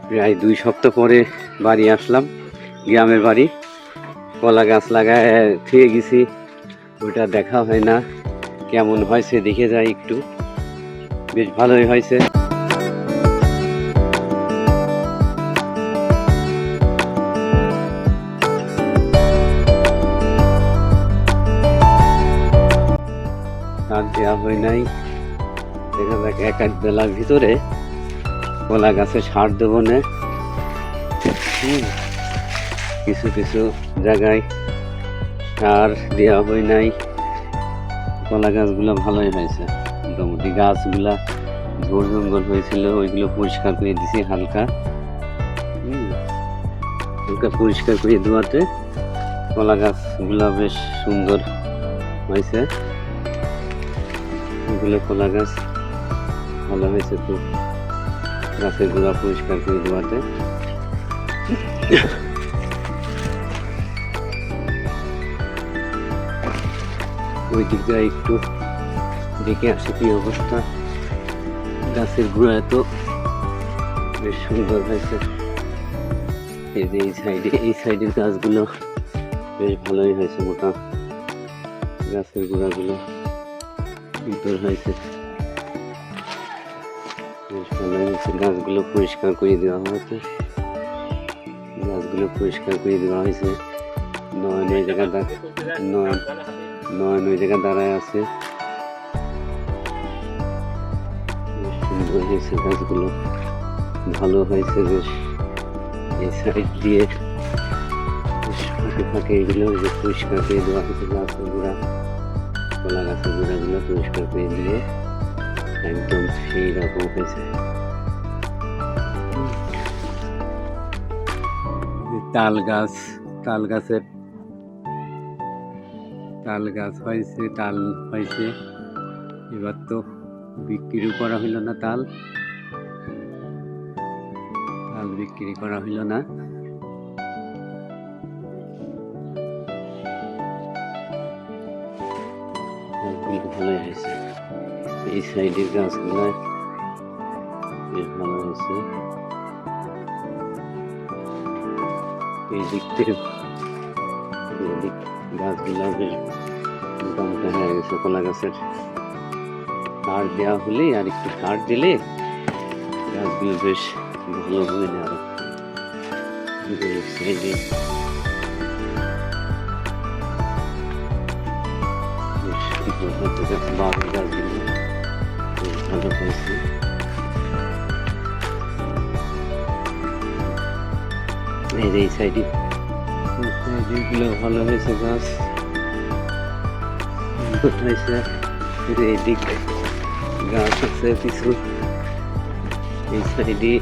প্রায় 2 সপ্তাহ পরে বাড়ি আসলাম, গ্রামের বাড়ি। কলা গাছ লাগায় থুয়ে গেছি, ওটা দেখা হয় না। কেমন হয়েছে দেখে যাই একটু। বেশ ভালোই হয়েছে। সার দেওয়া হয় নাই, দেখা যাক এক আধ বেলার ভিতরে কলা গাছে সার দেবো না। কিছু কিছু জায়গায় সার দেওয়া হয় নাই। কলা গাছগুলো ভালোই হয়েছে, মোটামুটি গাছগুলা ঝোড় জঙ্গল হয়েছিল, ওইগুলো পরিষ্কার করে দিছি হালকা। হালকা পরিষ্কার করে দেওয়াতে কলা গাছগুলা বেশ সুন্দর হয়েছে। এগুলো কলা গাছ ভালো হয়েছে খুব, গাছের গোড়া পরিষ্কার করে দেওয়াতে। ওই দিকটা একটু দেখে আসে কি অবস্থা। গাছের গোড়া তো বেশ সুন্দর হয়েছে। এই যে এই সাইডের গাছগুলো বেশ ভালোই হয়েছে, মোটা গাছের গোড়াগুলো সুন্দর হয়েছে, বেশ ভালোই হয়েছে। গাছগুলো পরিষ্কার করে দেওয়া হয়েছে, গাছগুলো পরিষ্কার করে দেওয়া হয়েছে। নয়ন ওই জায়গা নয়ন ওই জায়গা দাঁড়ায় আছে, সুন্দর হয়েছে গাছগুলো, ভালো হয়েছে বেশ। এই সাইড দিয়ে ফাঁকে ফাঁকে এগুলো যে পরিষ্কার করে দেওয়া হয়েছে। গাছের গোড়া, কলা গাছের গোড়াগুলো পরিষ্কার করে দিয়ে একদম সেই রকম হয়েছে। তাল গাছ হয়েছে, তাল হয়েছে। এবার তো বিক্রি করা হইল না, তাল বিক্রি করা হইল না। ভালোই হয়েছে। এই সাইডের গাছগুলো বেশ ভালো হয়েছে। এই দিক থেকে গাছগুলো বেশ মোটামুটি হয়ে গেছে। কলা গাছের সার দেওয়া হলে, আর একটু সার দিলে গাছগুলো বেশ ভালো হবে না। আরো সাইডে বাউল গাছগুলো বেশ ভালো হয়েছে। এই সাইডে গুলো ভালো হয়েছে, গাছ হয়েছে। এদিক গাছ আছে কিছু, এই সাইডে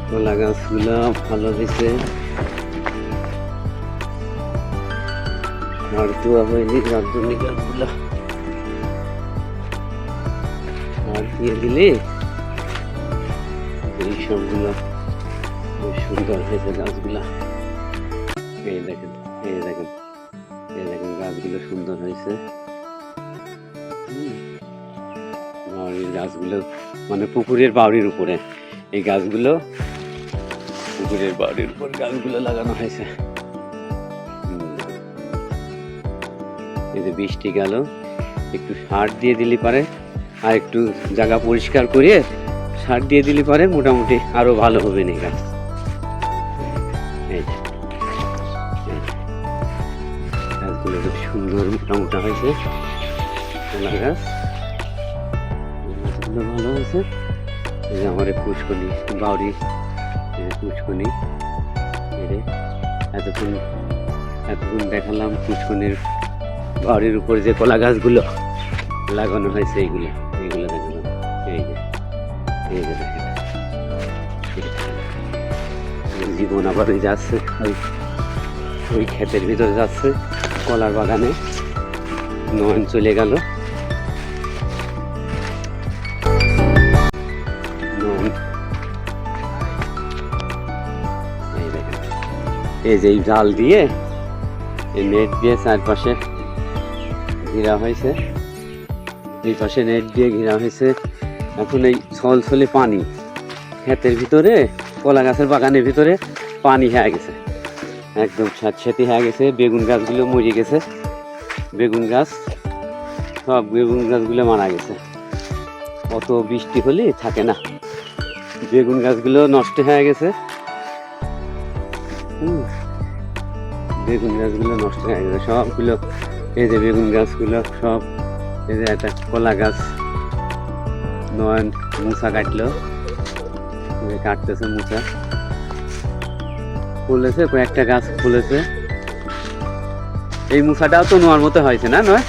কলা গাছগুলো ভালো হয়েছে। আর দেওয়া হয়নি, রাজধানী গাছগুলো আর দিয়ে দিলে এই সবগুলো বেশ সুন্দর হয়েছে গাছগুলা। এই দেখেন গাছগুলো সুন্দর হয়েছে। গাছগুলো মানে পুকুরের বাউরির উপরে এই গাছগুলো, পুকুরের বাউরির উপর গাছগুলো লাগানো হয়েছে। এই যে বৃষ্টি গেল, একটু সার দিয়ে দিলে পারে, আর একটু জায়গা পরিষ্কার করে সার দিয়ে দিলে পারে মোটামুটি আরো ভালো হবে না গাছ। গাছগুলো খুব সুন্দর মোটামুটি হয়েছে। কলা গাছ গাছগুলো ভালো হয়েছে। এই যে আমার পুষ্কনি বাউরি, পুষ্কনি এতক্ষণ দেখালাম পুষ্কনির বাউরির উপরে যে কলা গাছগুলো লাগানো হয়েছে, এইগুলো দেখালাম। এই যে দেখেন জীবন আবার যাচ্ছে, ওই ক্ষেতের ভিতরে যাচ্ছে কলার বাগানে। নয়ন চলে গেল, এই যে জাল দিয়ে, এই নেট দিয়ে চারপাশে ঘেরা হয়েছে, এই পাশে নেট দিয়ে ঘেরা হয়েছে। এখন এই ছলছলে পানি ক্ষেতের ভিতরে কলা গাছের বাগানের ভিতরে পানি হয়ে গেছে, একদম স্যাঁতস্যাঁতে হয়ে গেছে। বেগুন গাছগুলো মরে গেছে, বেগুন গাছ সব বেগুন গাছগুলো মারা গেছে। অত বৃষ্টি হলে থাকে না, বেগুন গাছগুলো নষ্ট হয়ে গেছে। বেগুন গাছগুলো নষ্ট হয়ে গেছে সবগুলো। এই যে বেগুন গাছগুলো সব, এই যে একটা কলা গাছ নয়ন মুসা কাটলো, কাটতেছে মুসা, ফুলেছে কয়েকটা গাছ ফুলেছে। এই মুসাটাও তো নোয়ার মতো হয়েছে না? নয়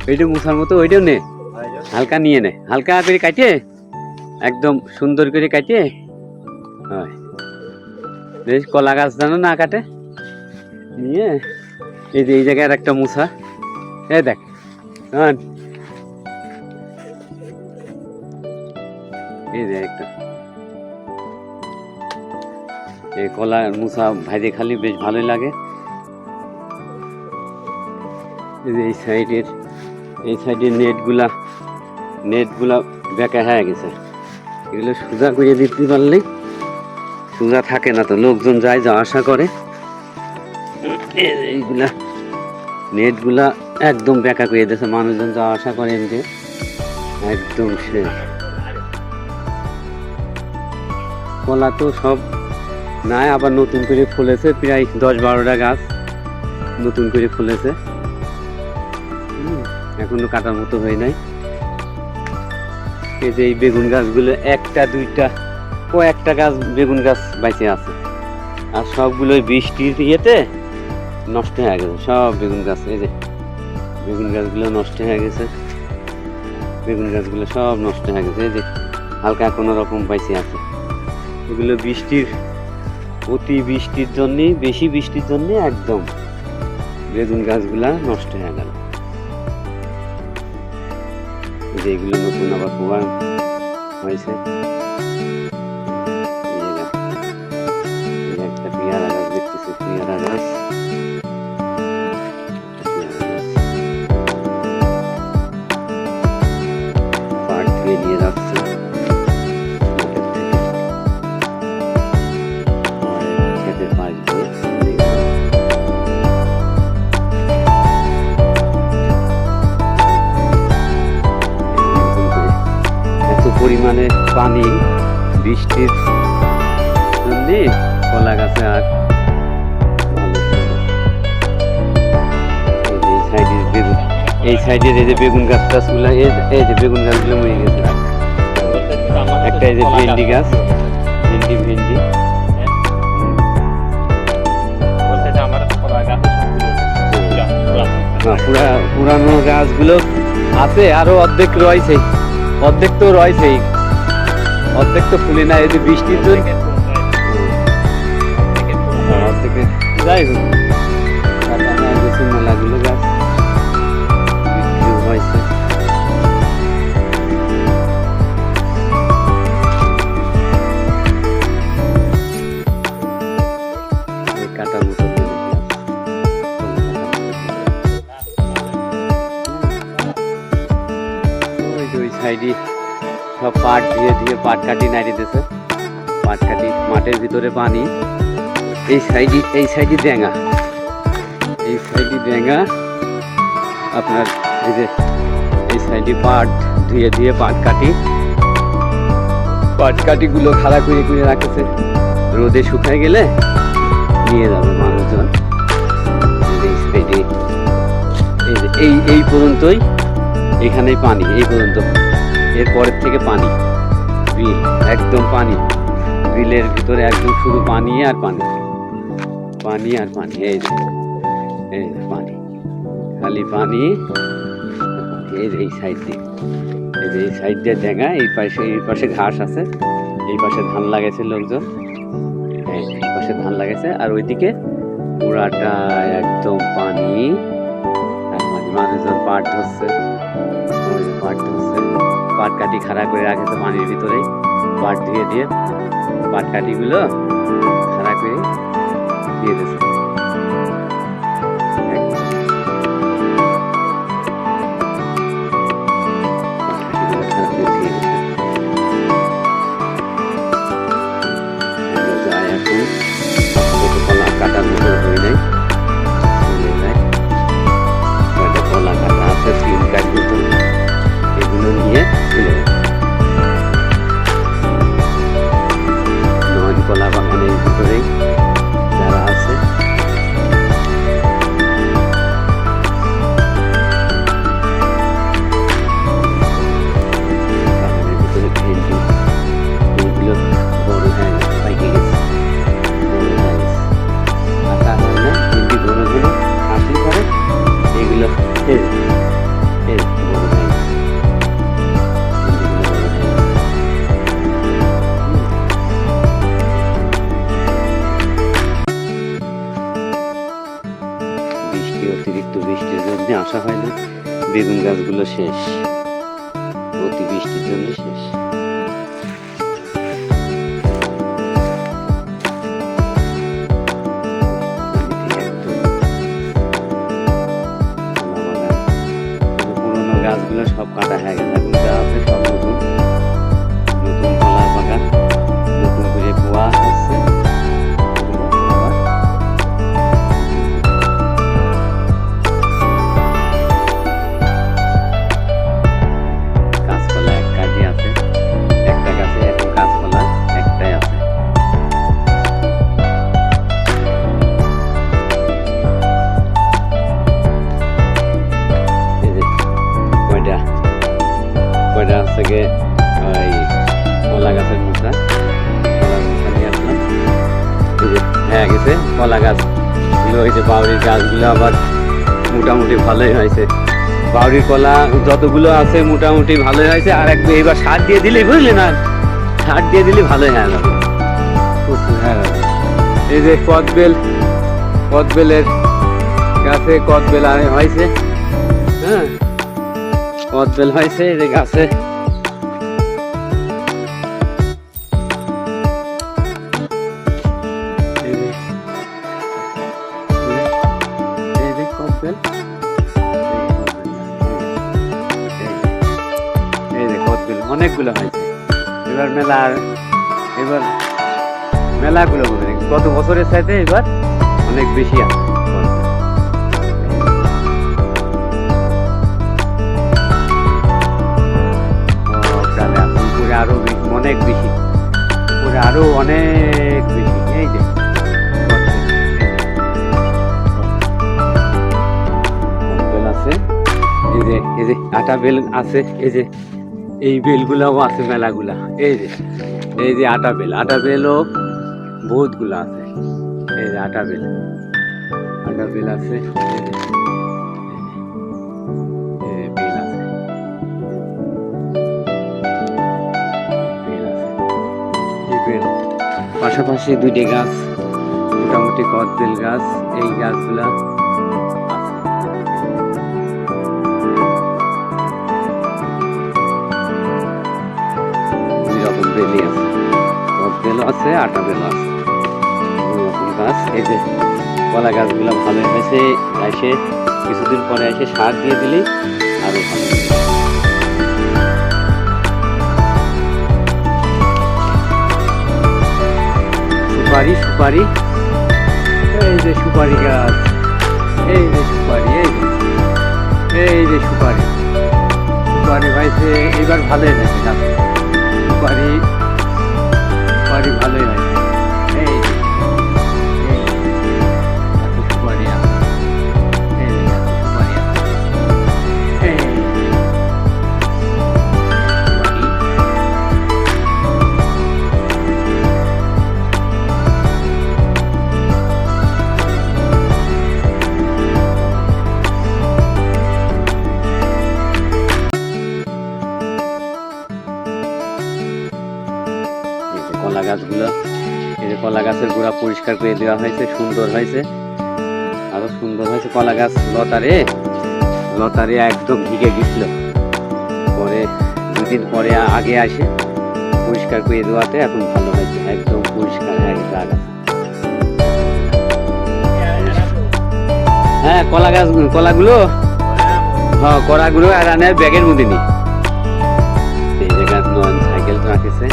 এইটা মুসার মতো, ওইটাও নে, হালকা নিয়ে নে, হালকা করে কাটিয়ে একদম সুন্দর করে কাটিয়ে। হয় বেশ, কলা গাছ জানো না কাটে নিয়ে। এই যে এই জায়গায় একটা মুসা, এই দেখ এই যে একটা, এই কলা মুসা ভাইজে খালি বেশ ভালোই লাগে। এই সাইডের নেটগুলা বেঁকা হয়ে গেছে, এগুলো সোজা করে দিতে পারলেই, সোজা থাকে না তো, লোকজন যায় যাওয়া আসা করে। এইগুলা নেটগুলা একদম বেঁকা করে দিয়েছে, মানুষজন যাওয়া আসা করে এমনি একদম শেষ। কলা তো সব নাই, আবার নতুন করে ফুলেছে, প্রায় 10-12টা গাছ নতুন করে ফুলেছে, এখনো কাটার মতো হয় নাই। এই যে এই বেগুন গাছগুলো একটা দুইটা কয়েকটা গাছ বেগুন গাছ বেঁচে আছে, আর সবগুলোই বৃষ্টির ইয়েতে নষ্ট হয়ে গেছে সব বেগুন গাছ। এই যে বেগুন গাছগুলো নষ্ট হয়ে গেছে, বেগুন গাছগুলো সব নষ্ট হয়ে গেছে। এই যে হালকা কোনো রকম বেঁচে আছে, এগুলো অতি বৃষ্টির জন্যে, বেশি বৃষ্টির জন্যে একদম বেগুন গাছগুলা নষ্ট হয়ে গেল। যে এগুলো নতুন আবার পোয়া হয়েছে। একটা পেয়ারা গাছ দেখতেছি, পেয়ারা গাছ, পাট ধুয়ে নিয়ে যাচ্ছে খেতে পারবে। পরিমাণে পানি বৃষ্টির জন্য কলা গাছে আর এই সাইডের এই যে বেগুন গাছ টাছগুলো, এই যে বেগুন গাছগুলো মরে গেছে। একটা এই যে ভেন্ডি গাছ, ভেন্ডি পুরানো গাছগুলো আছে, আরো অর্ধেক রয়েছে, অর্ধেক তো রয়েছেই, অর্ধেক তো ফুলে না। এই যে বৃষ্টির জন্য অর্ধেকে যাই হোক মেলাগুলো গাছ বিক্রি হয়েছে। কাটার মতো ওই সাইডে সব পাট দিয়ে পাট কাটি নাড়িয়ে দিয়েছে, পাট কাটি মাঠের ভিতরে পানি। এই সাইডে ডেঙ্গা, আপনার এই যে এই সাইডে পাট ধুয়ে পাট কাটিগুলো খাড়া করে রাখেছে, রোদে শুকায় গেলে নিয়ে যাবে মানুষজন। এই সাইডে এই পর্যন্তই, এখানেই পানি এই পর্যন্ত, এরপরের থেকে পানি, বিল একদম পানি, বিলের ভিতরে একদম শুধু পানি আর পানি। এই যে পানি, খালি পানি। এই সাইড দিয়ে ডেঙ্গা, এই পাশে ঘাস আছে, এই পাশে ধান লাগাইছে লোকজন, এই পাশে ধান লাগাইছে, আর ওইদিকে পুরাটা একদম পানি। মানুষজন পাট ধরছে, পাট কাটি খাড়া করে রাখেছে পানির ভিতরে, পাট দিয়ে পাট কাটিগুলো খাড়া করে দিয়ে দিয়েছে। বেগুন গাছগুলো শেষ, অতিবৃষ্টির জন্য শেষ। পুরোনো গাছগুলো সব কাটা হয়ে গেছে, এখন যা আছে সব নতুন নতুন কলার বাগান, নতুন করে পোয়া হচ্ছে। কাঁচকলা এক কাজে আছে, একটা গাছে এখন কাঁচকলা একটাই আছে। এই যে কয়টা কয়টা আছে গে ওই কলা গাছের মুচা, কলার মুচা নিয়ে আসলাম। এই যে হ্যাঁ গেছে কলা গাছগুলো, এই যে বাউরির গাছগুলো আবার মোটামুটি ভালোই হয়েছে। বাউরির কলা যতগুলো আছে মোটামুটি ভালোই হয়েছে। আর এবার সার দিয়ে দিলে বুঝলি না, সার দিয়ে দিলে ভালোই হয়ে যাবে, প্রচুর হয়ে যাবে। এই যে কদবেলের গাছে কদবেল হয়েছে, হ্যাঁ কদবেল হয়েছে এই যে গাছে। এই যে কদবেল, এই যে কদবেল অনেকগুলো হয়েছে। এবার মেলাগুলো বলে গত বছরের সাথে এবার অনেক বেশি আছে কদবেল। উপরে আরো অনেক বেশি, উপরে আরো অনেক বেশি। এই যে বেল আছে, এই যে আটা বেল আছে, এই বেলগুলাও আছে মেলাগুলা। এই যে আটা বেলও বহুত গুলা আছে। এই যে আটা বেল আছে, পাশাপাশি দুইটি গাছ মোটামুটি কদবেল গাছ, এই গাছগুলা দুই রকম বেলই আছে, কদবেলও আছে আটা বেলও আছে, দুই রকম গাছ। এই যে কলা গাছগুলা ভালো হয়েছে, এসে কিছুদিন পরে এসে সার দিয়ে দিলেই আরো ভালো। সুপারি, এই যে সুপারি গাছ, এই যে সুপারি, এই যে সুপারি হয়েছে এবার ভালোই হয়েছে গাছ, সুপারি ভালোই হয়েছে। এই সুপারি আছে, এই সুপারি আছে, এই কলা গাছগুলো, এই যে কলা গাছের গোড়া পরিষ্কার করে দেওয়া হয়েছে, সুন্দর হয়েছে, আরো সুন্দর হয়েছে। কলা গাছ লতারে একদম ঢিকে গেছিল, পরে দুদিন পরে আগে আসে পরিষ্কার করে দেওয়াতে এখন ভালো হয়েছে, একদম পরিষ্কার হয়ে গেছে আগা। হ্যাঁ কলাগুলো হ্যাঁ কড়াগুলো আর আনে ব্যাগের মধ্যে নি। এই জায়গায় নয়ন সাইকেল রাখেছে,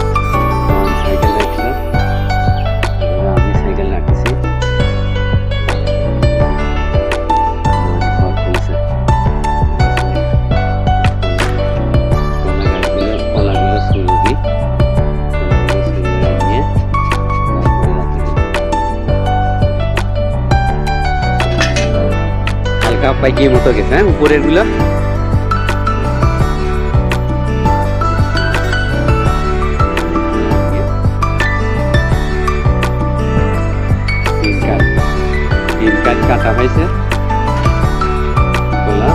আমি সাইকেল রাখতেছি। কলাগুলো সুরবি নিয়ে হালকা পাইকির মতো গেছে, হ্যাঁ উপরের গুলো। কাটা হয়েছে কলা,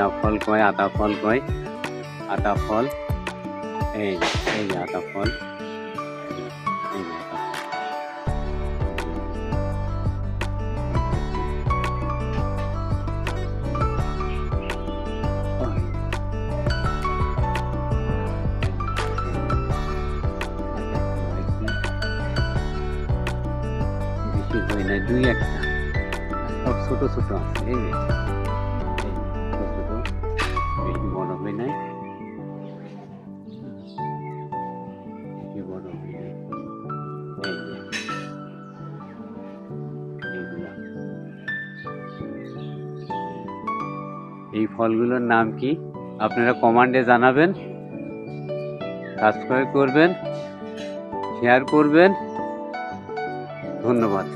নয়া ফল কয়, আতা ফল কয়, আতা ফল। এই যে আতা ফল, এই যে আতা ফল। বেশি হয় না, দুই একটা, সব ছোট ছোট আছে। এই যে ছোট ছোট, বেশি বড় হয় নাই, বেশি বড় হয় নাই। এই যে এইগুলা, এই ফলগুলোর নাম কি আপনারা কমেন্টে জানাবেন, সাবস্ক্রাইব করবেন, শেয়ার করবেন। ধন্যবাদ।